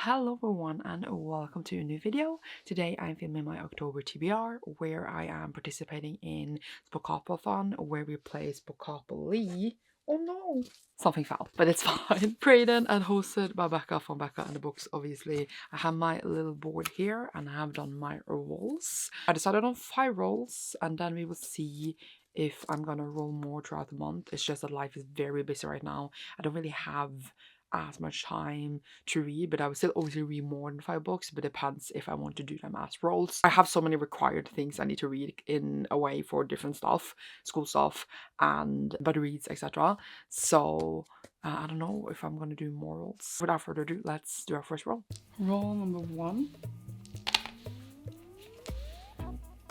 Hello everyone and welcome to a new video. Today I'm filming my October TBR where I am participating in Spookoplathon where we play Spookopoly. Oh no! Something fell, but it's fine. Created and hosted by Becca from Becca and the Books, obviously. I have my little board here and I have done my rolls. I decided on 5 rolls and then we will see if I'm gonna roll more throughout the month. It's just that life is very busy right now. I don't really have as much time to read, but I would still obviously read more than 5 books, but it depends if I want to do them as rolls. I have so many required things I need to read in a way for different stuff, school stuff and buddy reads, etc. So I don't know if I'm gonna do more rolls. Without further ado, let's do our first roll. Roll number 1.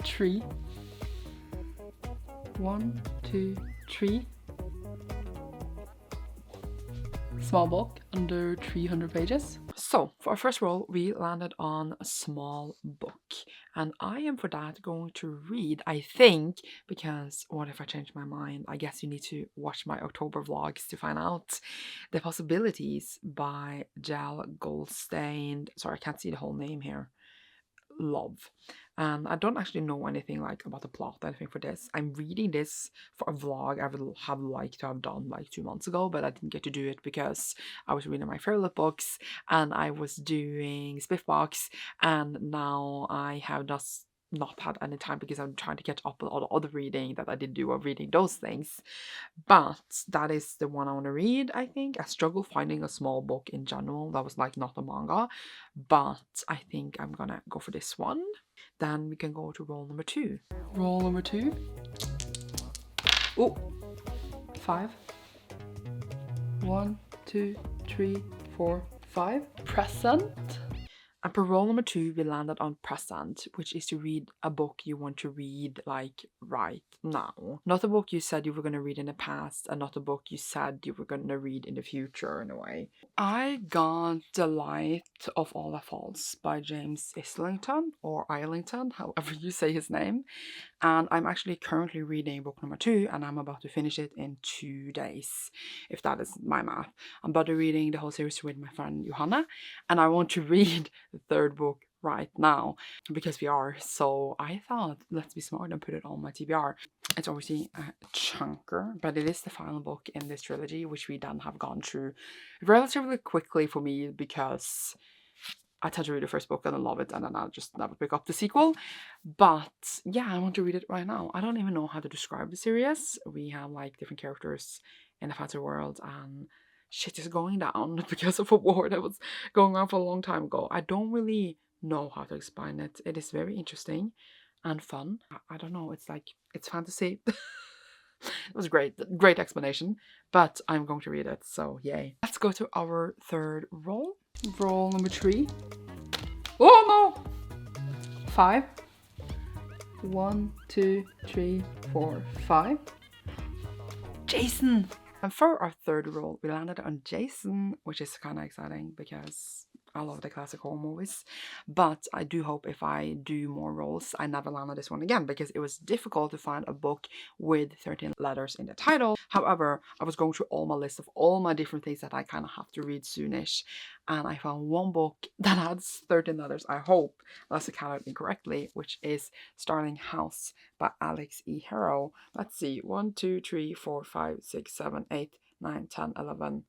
3. 1, 2, 3. Small book under 300 pages. So for our first roll we landed on a small book and I am for that going to read, I think, because what if I change my mind? I guess you need to watch my October vlogs to find out. The Possibilities by Jal Goldstein. Sorry, I can't see the whole name here. Love. And I don't actually know anything like about the plot or anything for this. I'm reading this for a vlog I would have liked to have done like 2 months ago, but I didn't get to do it because I was reading my favorite books and I was doing Spiffbox, and now I have just not had any time because I'm trying to catch up with all the other reading that I did do of reading those things. But that is the one I want to read, I think. I struggle finding a small book in general that was like not a manga, but I think I'm gonna go for this one. Then we can go to roll number 2. Roll number 2. Oh, 5. 1, 2, 3, 4, 5. Present. And for roll number 2, we landed on present, which is to read a book you want to read like right now. Not a book you said you were going to read in the past, and not a book you said you were going to read in the future in a way. I got The Light of All That Falls by James Islington, or Islington, however you say his name. And I'm actually currently reading book number 2 and I'm about to finish it in 2 days, if that is my math. I'm about to reading the whole series with my friend Johanna, and I want to read the 3rd book right now because we are. So I thought, let's be smart and put it on my TBR. It's obviously a chunker, but it is the final book in this trilogy, which we then have gone through relatively quickly for me because I tend to read the first book and I love it, and then I'll just never pick up the sequel. But yeah, I want to read it right now. I don't even know how to describe the series. We have like different characters in the fantasy world and shit is going down because of a war that was going on for a long time ago. I don't really know how to explain it. It is very interesting and fun. I don't know, it's like, it's fantasy. It was great explanation, but I'm going to read it, so yay. Let's go to our 3rd roll. Roll number 3. Oh no! 5. 1, 2, 3, 4, 5. Jason! And for our 3rd roll, we landed on Jason, which is kind of exciting because I love the classic horror movies. But I do hope if I do more rolls, I never land on this one again because it was difficult to find a book with 13 letters in the title. However, I was going through all my list of all my different things that I kind of have to read soonish, and I found one book that has 13 letters, I hope, unless I counted incorrectly, which is Starling House by Alex E. Harrow. Let's see, 1, 2, 3, 4, 5, 6, 7, 8, 9, 10, 11,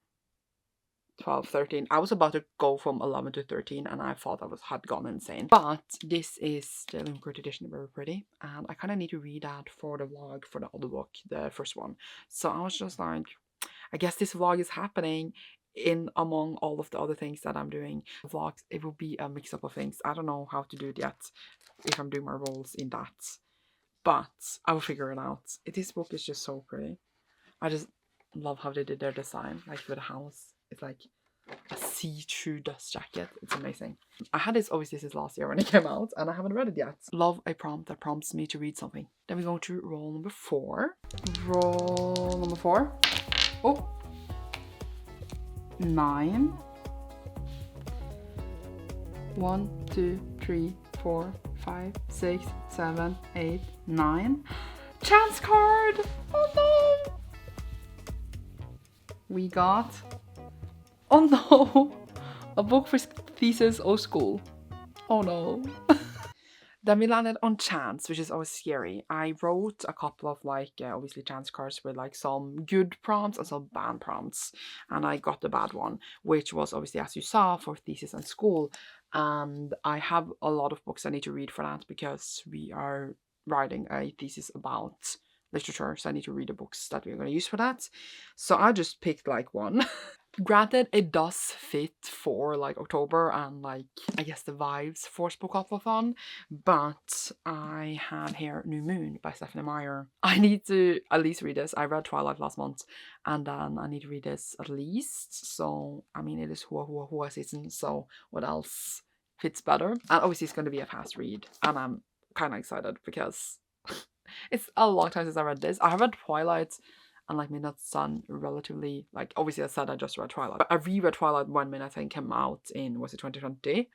12, 13. I was about to go from 11 to 13 and I thought had gone insane. But this is the limited edition, very pretty. And I kind of need to read that for the vlog for the other book, the first one. So I was just like, I guess this vlog is happening in among all of the other things that I'm doing. Vlogs, it will be a mix-up of things. I don't know how to do it yet, if I'm doing my roles in that. But I will figure it out. This book is just so pretty. I just love how they did their design, like for the house. It's like a see-through dust jacket. It's amazing. I had this, obviously this is last year when it came out, and I haven't read it yet. Love a prompt that prompts me to read something. Then we go to roll number 4. Roll number 4. Oh. 9. 1, 2, 3, 4, 5, 6, 7, 8, 9. Chance card! Oh no! We got... Oh no! A book thesis or school. Oh no. Then we landed on chance, which is always scary. I wrote a couple of obviously chance cards with like some good prompts and some bad prompts. And I got the bad one, which was obviously, as you saw, for thesis and school. And I have a lot of books I need to read for that because we are writing a thesis about literature. So I need to read the books that we're going to use for that. So I just picked like one. Granted, it does fit for like October and like I guess the vibes for Spookoplathon, but I have here New Moon by Stephanie Meyer. I need to at least read this. I read Twilight last month, and then I need to read this at least. So I mean, it is Hua season. So what else fits better? And obviously, it's going to be a fast read, and I'm kind of excited because it's a long time since I read this. I have read Twilight and like Midnight Sun relatively, like obviously I said I just read Twilight, but I reread Twilight when Midnight Sun came out in, was it 2020?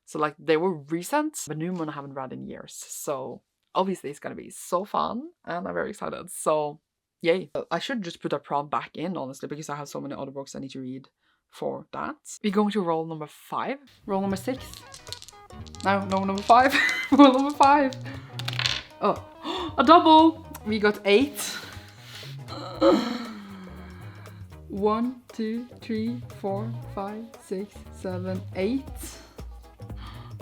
So like they were recent, but New Moon I haven't read in years. So obviously it's gonna be so fun and I'm very excited. So yay. I should just put a prompt back in honestly because I have so many other books I need to read for that. We're going to roll number 5. Roll number 6. No, number 5. Roll number 5. Oh, a double. We got 8. 1, 2, 3, 4, 5, 6, 7, 8.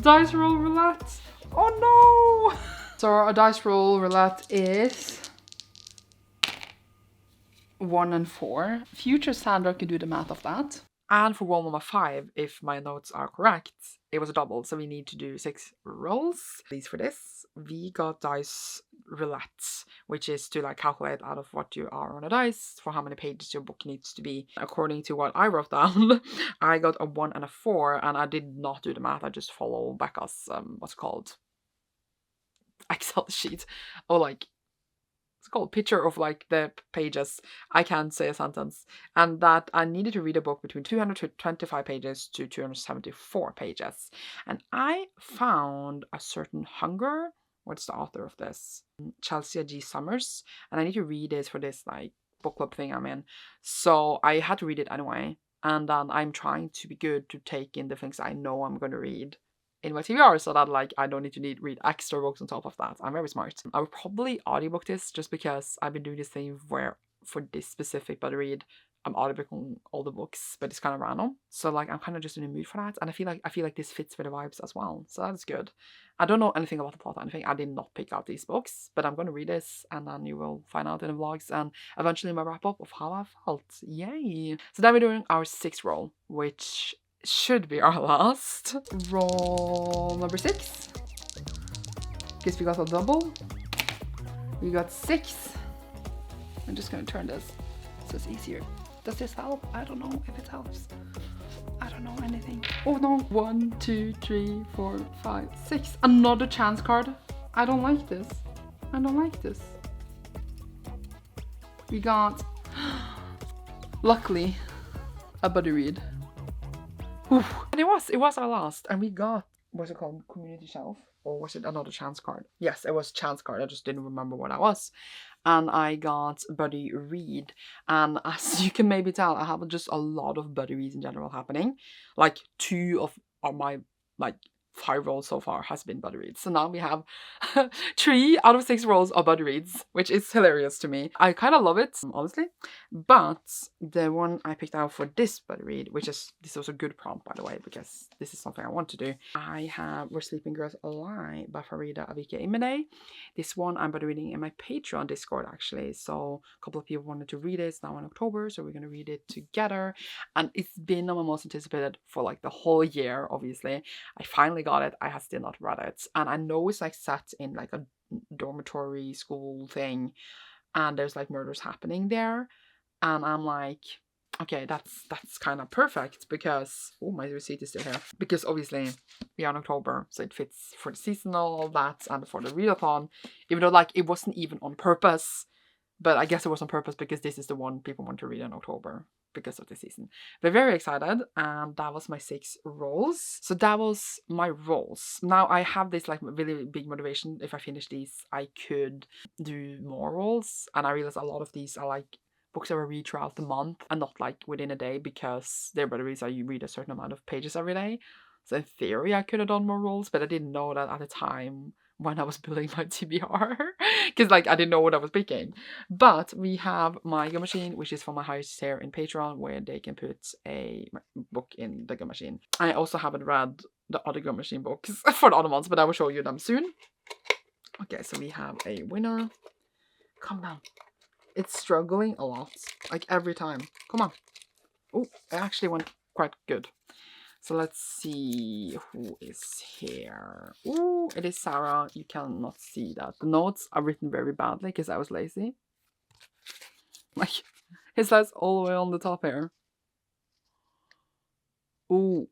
Dice roll roulette. Oh no! So our dice roll roulette is 1 and 4. Future Sandra can do the math of that. And for roll number 5, if my notes are correct, it was a double, so we need to do 6 rolls. At least for this, we got dice roulette, which is to like calculate out of what you are on a dice for how many pages your book needs to be. According to what I wrote down, I got a 1 and a 4, and I did not do the math. I just follow Becca's what's it called, Excel sheet, or like it's called picture of like the pages. I can't say a sentence. And that I needed to read a book between 225 pages to 274 pages. And I found a certain hunger. What's the author of this? Chelsea G. Summers. And I need to read this for this like book club thing I'm in. So I had to read it anyway. And then I'm trying to be good to take in the things I know I'm going to read in my TBR so that like I don't need to read extra books on top of that. I'm very smart. I would probably audiobook this just because I've been doing this thing where for this specific buddy read I'm audiobooking all the books, but it's kind of random. So like I'm kind of just in the mood for that, and I feel like this fits with the vibes as well. So that's good. I don't know anything about the plot or anything. I did not pick out these books, but I'm going to read this and then you will find out in the vlogs and eventually my wrap up of how I felt. Yay! So then we're doing our 6th roll, which should be our last. Roll number 6. Guess we got a double. We got 6. I'm just gonna turn this so it's easier. Does this help? I don't know if it helps. I don't know anything. Oh no. 1, 2, 3, 4, 5, 6. Another chance card. I don't like this. I don't like this. We got, luckily, a buddy read. Oof. And it was our last, and we got, what's it called, community shelf, or was it another chance card? Yes, it was chance card. I just didn't remember what that was. And I got buddy read, and as you can maybe tell, I have just a lot of buddy reads in general happening. Like 2 of my like 5 rolls so far has been buddy reads. So now we have 3 out of 6 rolls of buddy reads, which is hilarious to me. I kind of love it, honestly. But the one I picked out for this buddy read, this was a good prompt by the way, because this is something I want to do. I have Where Sleeping Girls Lie by Farida Avike Imene. This one I'm buddy reading in my Patreon Discord actually. So a couple of people wanted to read it now in October, so we're gonna read it together. And it's been my most anticipated for like the whole year, obviously. I finally got it. I have still not read it, and I know it's like set in like a dormitory school thing, and there's like murders happening there, and I'm like, okay, that's kind of perfect because my receipt is still here, because obviously we are in October, so it fits for the seasonal, all that, and for the readathon, even though like it wasn't even on purpose, but I guess it was on purpose because this is the one people want to read in October because of the season. But very excited, and that was my 6 rolls. So that was my rolls. Now I have this like really big motivation. If I finish these, I could do more rolls, and I realize a lot of these are like books that I read throughout the month and not like within a day, because they're buddy reads, you read a certain amount of pages every day. So in theory, I could have done more rolls, but I didn't know that at the time when I was building my TBR, because like I didn't know what I was picking. But we have my gum machine, which is for my highest tier in Patreon, where they can put a book in the gum machine. I also haven't read the other gum machine books for the other ones, but I will show you them soon. Okay, so we have a winner. Come down. It's struggling a lot, like every time. Come on. Oh, it actually went quite good. So let's see who is here. Ooh, it is Sarah. You cannot see that. The notes are written very badly because I was lazy. Like, it says all the way on the top here. Ooh,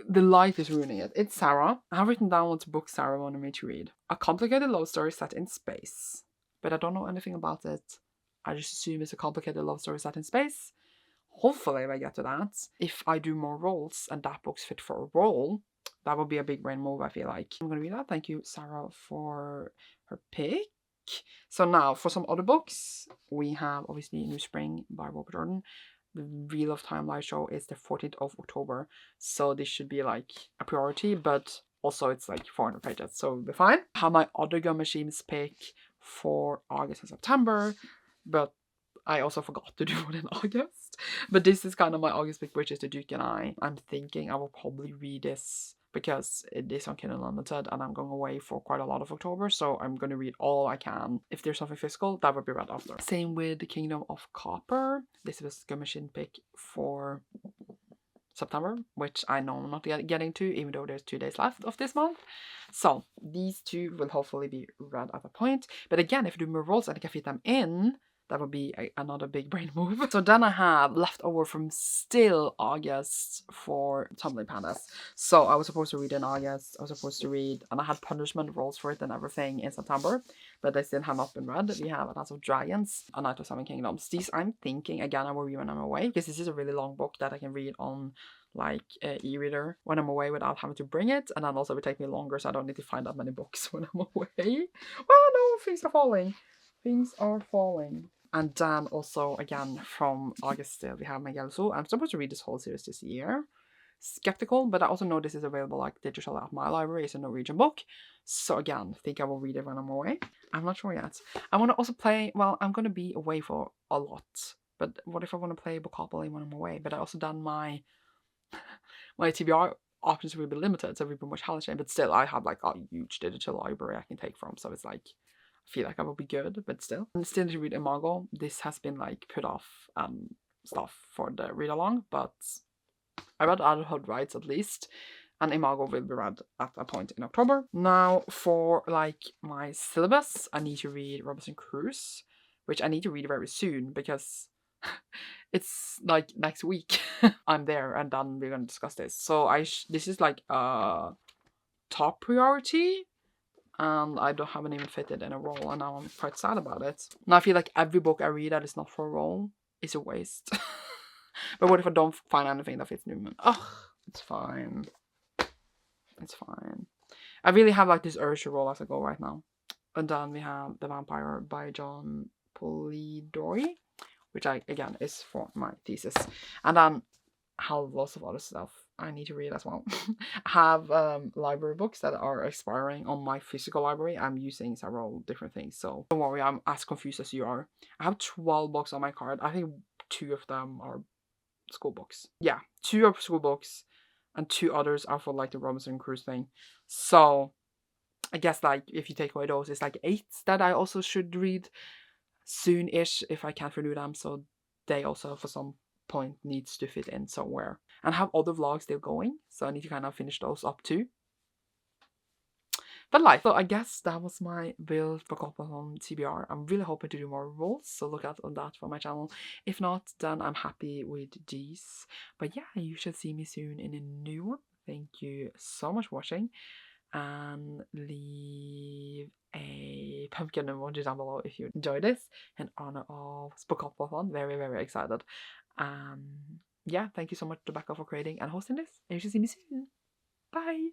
the light is ruining it. It's Sarah. I have written down what book Sarah wanted me to read. A complicated love story set in space. But I don't know anything about it. I just assume it's a complicated love story set in space. Hopefully, if I get to that, if I do more rolls and that book's fit for a roll, that would be a big brain move, I feel like. I'm going to read that. Thank you, Sarah, for her pick. So now, for some other books, we have, obviously, New Spring by Robert Jordan. The Wheel of Time live show is the 14th of October, so this should be, like, a priority, but also it's, like, 400 pages, so it'll be fine. I have my other gum machines pick for August and September, but I also forgot to do one in August. But this is kind of my August pick, which is The Duke and I. I'm thinking I will probably read this because it is on Kindle Unlimited and I'm going away for quite a lot of October. So I'm going to read all I can. If there's something physical, that would be read after. Same with The Kingdom of Copper. This was a machine pick for September, which I know I'm not getting to, even though there's 2 days left of this month. So these two will hopefully be read at a point. But again, if I do more rolls and I can fit them in, that would be another big brain move. So then I have leftover from still August for Tumbling Pandas. So I was supposed to read in August. I was supposed to read, and I had punishment rolls for it and everything in September, but they still have not been read. We have A Dance of Dragons, A Night of Seven Kingdoms. These I'm thinking, again, I will read when I'm away, because this is a really long book that I can read on like e-reader when I'm away without having to bring it, and then also it would take me longer, so I don't need to find that many books when I'm away. Well, no, things are falling. Things are falling. And then also, again, from August still, we have Miguel Zoo. I'm supposed to read this whole series this year. Skeptical, but I also know this is available like digitally at my library. It's a Norwegian book. So again, I think I will read it when I'm away. I'm not sure yet. I want to also play, well, I'm going to be away for a lot. But what if I want to play Spookoplathon when I'm away? But I also done my TBR options will be limited, so we've been more challenging. But still, I have like a huge digital library I can take from. So it's like, I feel like I will be good, but still. And still to read Imago. This has been like put off stuff for the read along, but I read Adulthood Rights at least, and Imago will be read at a point in October. Now for like my syllabus, I need to read Robinson Crusoe, which I need to read very soon because it's like next week I'm there, and then we're gonna discuss this. So this is like a top priority. And I haven't even fitted in a role, and now I'm quite sad about it. Now I feel like every book I read that is not for a role is a waste. But what if I don't find anything that fits Newman? Ugh, it's fine. It's fine. I really have like this urge to roll as I go right now. And then we have The Vampire by John Polidori, which again is for my thesis. And then I have lots of other stuff I need to read as well. I have library books that are expiring on my physical library. I'm using several different things, so don't worry, I'm as confused as you are. I have 12 books on my card. I think 2 of them are school books. Yeah, 2 are school books, and 2 others are for like the Robinson Crusoe thing. So I guess like if you take away those, it's like 8 that I also should read soon-ish if I can't renew them. So they also for some point needs to fit in somewhere, and have other vlogs still going, so I need to kind of finish those up too. But life. So I guess that was my build Spookoplathon TBR. I'm really hoping to do more rolls, so look out on that for my channel. If not, then I'm happy with these. But yeah, you should see me soon in a new one. Thank you so much for watching, and leave a pumpkin emoji down below if you enjoyed this in honor of Spookoplathon. Very, very excited. Yeah, thank you so much to Becca for creating and hosting this, and you should see me soon. Bye!